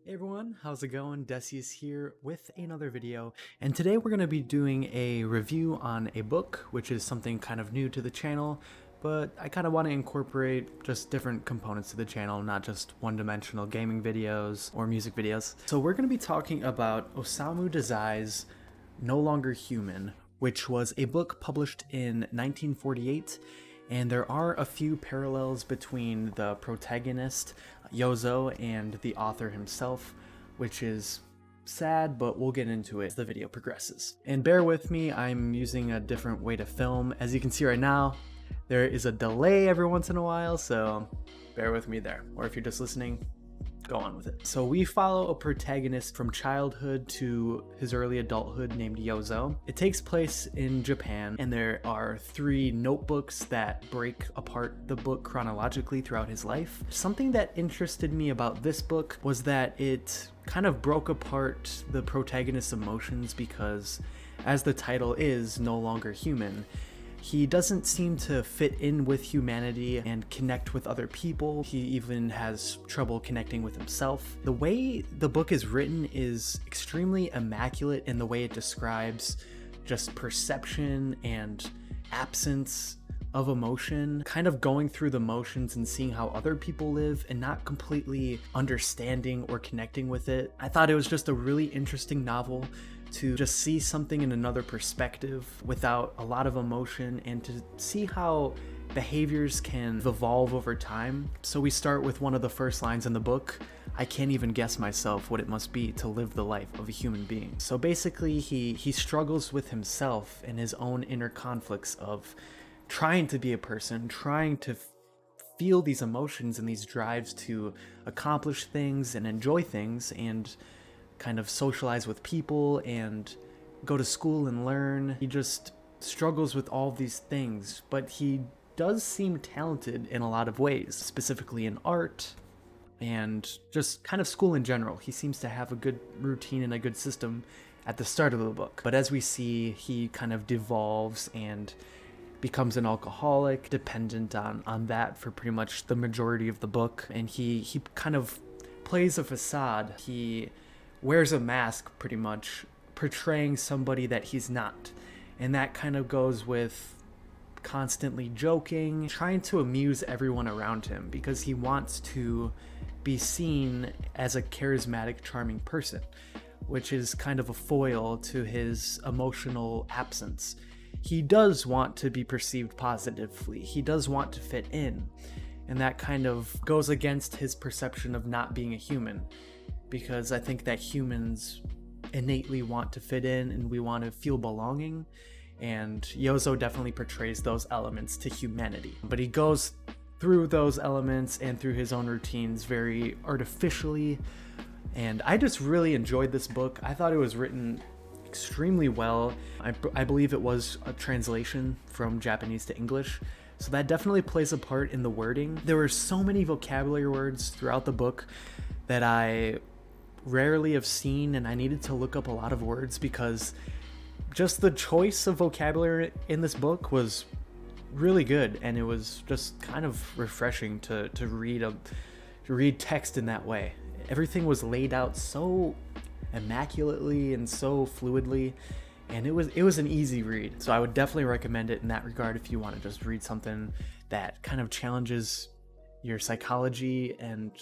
Hey everyone, how's it going? Decius here with another video, and today we're going to be doing a review on a book, which is something kind of new to the channel, but I kind of want to incorporate just different components to the channel, not just one-dimensional gaming videos or music videos. So we're going to be talking about Osamu Dazai's No Longer Human, which was a book published in 1948, and there are a few parallels between the protagonist, Yozo, and the author himself, which is sad, but we'll get into it as the video progresses. And bear with me, I'm using a different way to film. As you can see right now, there is a delay every once in a while, so bear with me there. Or if you're just listening, go on with it. So we follow a protagonist from childhood to his early adulthood named Yozo. It takes place in Japan, and there are 3 notebooks that break apart the book chronologically throughout his life. Something that interested me about this book was that it kind of broke apart the protagonist's emotions because, as the title is, No Longer Human, he doesn't seem to fit in with humanity and connect with other people. He even has trouble connecting with himself. The way the book is written is extremely immaculate in the way it describes just perception and absence of emotion, kind of going through the motions and seeing how other people live and not completely understanding or connecting with it. I thought it was just a really interesting novel to just see something in another perspective without a lot of emotion and to see how behaviors can evolve over time. So we start with one of the first lines in the book. I can't even guess myself what it must be to live the life of a human being. So basically he struggles with himself and his own inner conflicts of trying to be a person, trying to feel these emotions and these drives to accomplish things and enjoy things and kind of socialize with people and go to school and learn. He just struggles with all these things, but he does seem talented in a lot of ways, specifically in art and just kind of school in general. He seems to have a good routine and a good system at the start of the book. But as we see, he kind of devolves and becomes an alcoholic, dependent on that for pretty much the majority of the book. And he kind of plays a facade. He wears a mask pretty much, portraying somebody that he's not. And that kind of goes with constantly joking, trying to amuse everyone around him because he wants to be seen as a charismatic, charming person, which is kind of a foil to his emotional absence. He does want to be perceived positively. He does want to fit in. And that kind of goes against his perception of not being a human, because I think that humans innately want to fit in and we want to feel belonging, and Yozo definitely portrays those elements to humanity. But he goes through those elements and through his own routines very artificially, and I just really enjoyed this book. I thought it was written extremely well. I believe it was a translation from Japanese to English, so that definitely plays a part in the wording. There were so many vocabulary words throughout the book that I rarely have seen, and I needed to look up a lot of words because just the choice of vocabulary in this book was really good, and it was just kind of refreshing to read text in that way. Everything was laid out so immaculately and so fluidly, and it was an easy read. So I would definitely recommend it in that regard if you want to just read something that kind of challenges your psychology and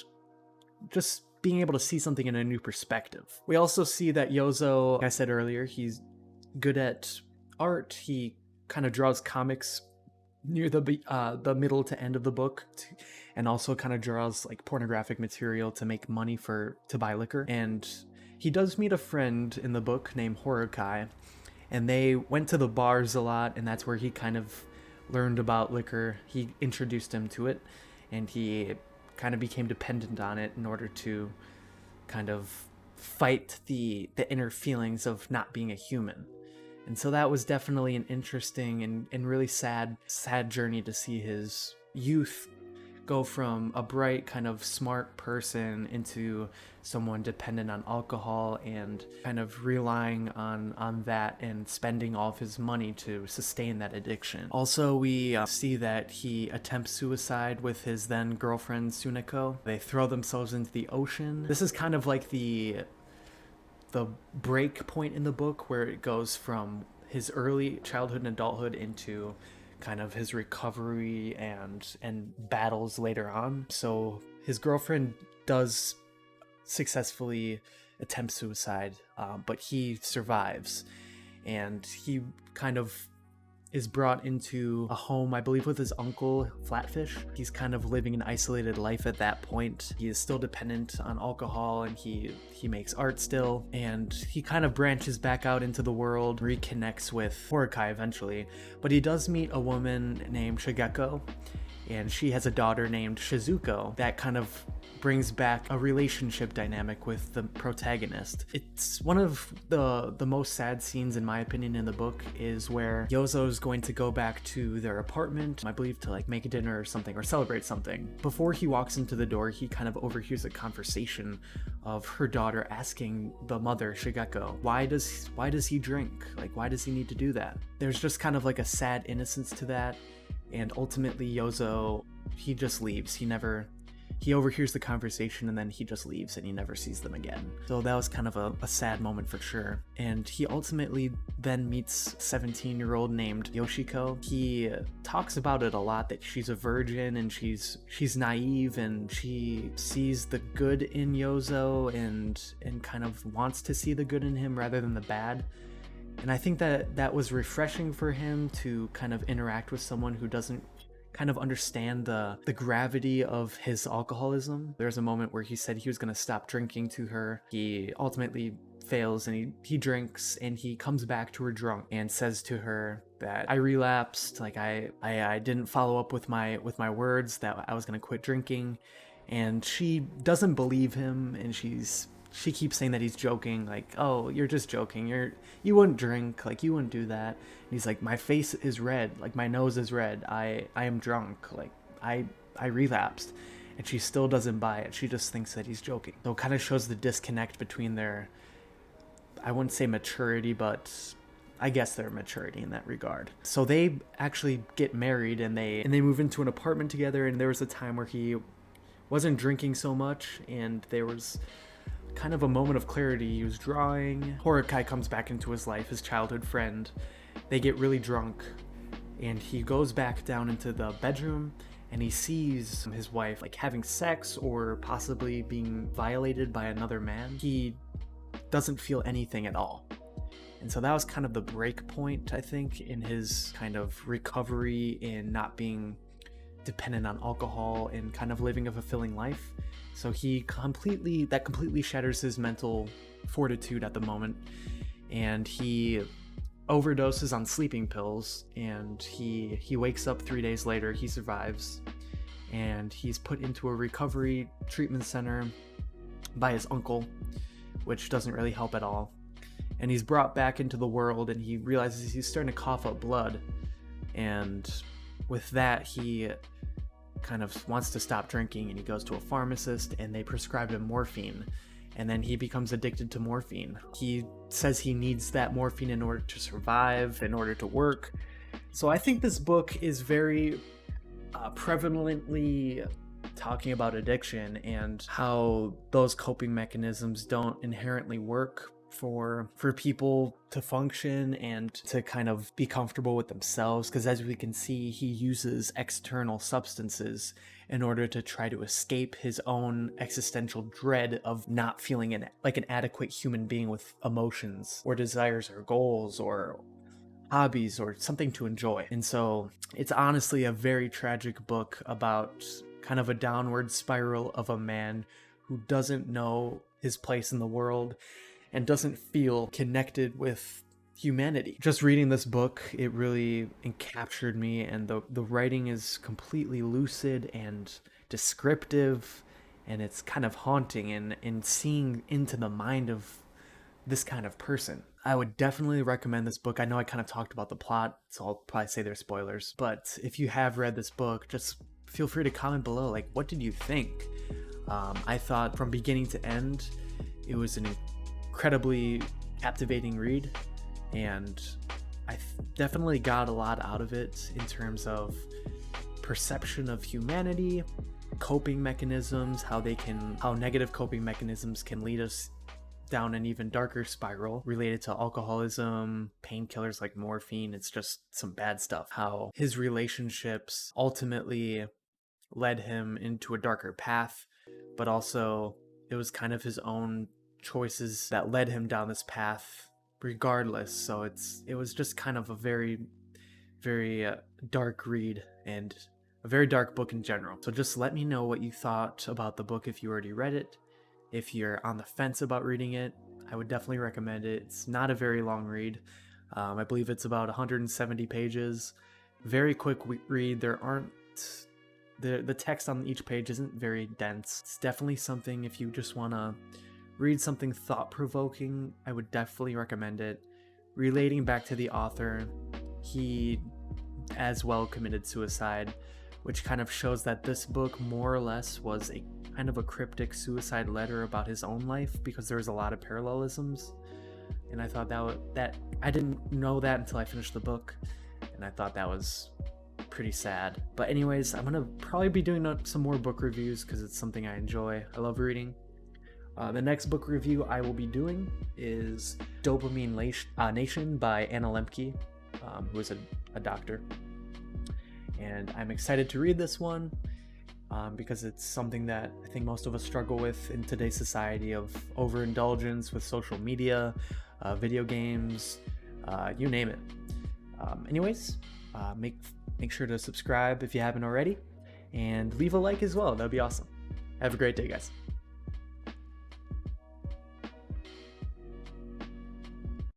just being able to see something in a new perspective. We also see that Yozo, like I said earlier, he's good at art. He kind of draws comics near the middle to end of the book, and also kind of draws like pornographic material to make money to buy liquor. And he does meet a friend in the book named Horukai, and they went to the bars a lot, and that's where he kind of learned about liquor. He introduced him to it, and he kind of became dependent on it in order to kind of fight the inner feelings of not being a human. And so that was definitely an interesting and really sad journey to see his youth go from a bright kind of smart person into someone dependent on alcohol and kind of relying on that and spending all of his money to sustain that addiction. Also, we see that he attempts suicide with his then girlfriend Suneko. They throw themselves into the ocean. This is kind of like the break point in the book where it goes from his early childhood and adulthood into kind of his recovery and battles later on. So his girlfriend does successfully attempt suicide, but he survives, and he kind of is brought into a home, I believe, with his uncle, Flatfish. He's kind of living an isolated life at that point. He is still dependent on alcohol, and he makes art still, and he kind of branches back out into the world, reconnects with Horakai eventually, but he does meet a woman named Shigeko, and she has a daughter named Shizuko. That kind of brings back a relationship dynamic with the protagonist. It's one of the most sad scenes, in my opinion, in the book, is where Yozo is going to go back to their apartment, I believe, to like make a dinner or something, or celebrate something. Before he walks into the door, he kind of overhears a conversation of her daughter asking the mother, Shigeko, why does he drink? Like, why does he need to do that? There's just kind of like a sad innocence to that, and ultimately Yozo, he just leaves. He overhears the conversation, and then he just leaves, and he never sees them again. So that was kind of a sad moment for sure. And he ultimately then meets a 17-year-old named Yoshiko. He talks about it a lot, that she's a virgin and she's naive, and she sees the good in Yozo and kind of wants to see the good in him rather than the bad. And I think that was refreshing for him to kind of interact with someone who doesn't kind of understand the gravity of his alcoholism. There's a moment where he said he was going to stop drinking to her. He ultimately fails, and he drinks, and he comes back to her drunk and says to her that I relapsed, like I didn't follow up with my words that I was going to quit drinking. And she doesn't believe him, and she keeps saying that he's joking, like, oh, you're just joking, you wouldn't drink, like, you wouldn't do that. And he's like, my face is red, like, my nose is red, I am drunk, like, I relapsed. And she still doesn't buy it. She just thinks that he's joking. So it kind of shows the disconnect between their, I wouldn't say maturity, but I guess their maturity in that regard. So they actually get married, and they move into an apartment together, and there was a time where he wasn't drinking so much, and there was kind of a moment of clarity. He was drawing. Horakai comes back into his life, his childhood friend. They get really drunk, and he goes back down into the bedroom, and he sees his wife like having sex or possibly being violated by another man. He doesn't feel anything at all. And so that was kind of the break point, I think, in his kind of recovery in not being dependent on alcohol and kind of living a fulfilling life. So that completely shatters his mental fortitude at the moment, and he overdoses on sleeping pills, and he wakes up 3 days later. He survives, and he's put into a recovery treatment center by his uncle, which doesn't really help at all. And he's brought back into the world, and he realizes he's starting to cough up blood, and with that he kind of wants to stop drinking, and he goes to a pharmacist, and they prescribe him morphine, and then he becomes addicted to morphine. He says he needs that morphine in order to survive, in order to work. So I think this book is very prevalently talking about addiction and how those coping mechanisms don't inherently work for people to function and to kind of be comfortable with themselves, because as we can see, he uses external substances in order to try to escape his own existential dread of not feeling like an adequate human being with emotions or desires or goals or hobbies or something to enjoy. And so it's honestly a very tragic book about kind of a downward spiral of a man who doesn't know his place in the world and doesn't feel connected with humanity. Just reading this book, it really encaptured me, and the writing is completely lucid and descriptive, and it's kind of haunting in seeing into the mind of this kind of person. I would definitely recommend this book. I know I kind of talked about the plot, so I'll probably say there's spoilers, but if you have read this book, just feel free to comment below, like, what did you think? I thought from beginning to end, it was an incredibly captivating read, and I definitely got a lot out of it in terms of perception of humanity, coping mechanisms, how negative coping mechanisms can lead us down an even darker spiral related to alcoholism, painkillers like morphine. It's just some bad stuff. How his relationships ultimately led him into a darker path, but also it was kind of his own choices that led him down this path regardless. So it was just kind of a very, very dark read, and a very dark book in general. So just let me know what you thought about the book if you already read it. If you're on the fence about reading it, I would definitely recommend it. It's not a very long read. I believe it's about 170 pages. Very quick read. The text on each page isn't very dense. It's definitely something, if you just want to read something thought-provoking, I would definitely recommend it. Relating back to the author, he as well committed suicide, which kind of shows that this book more or less was a kind of a cryptic suicide letter about his own life, because there was a lot of parallelisms. And I thought that I didn't know that until I finished the book, and I thought that was pretty sad. But anyways, I'm gonna probably be doing some more book reviews because it's something I enjoy. I love reading. The next book review I will be doing is Dopamine Nation by Anna Lembke, who is a doctor. And I'm excited to read this one because it's something that I think most of us struggle with in today's society of overindulgence with social media, video games, you name it. Anyways, make sure to subscribe if you haven't already, and leave a like as well. That'd be awesome. Have a great day, guys.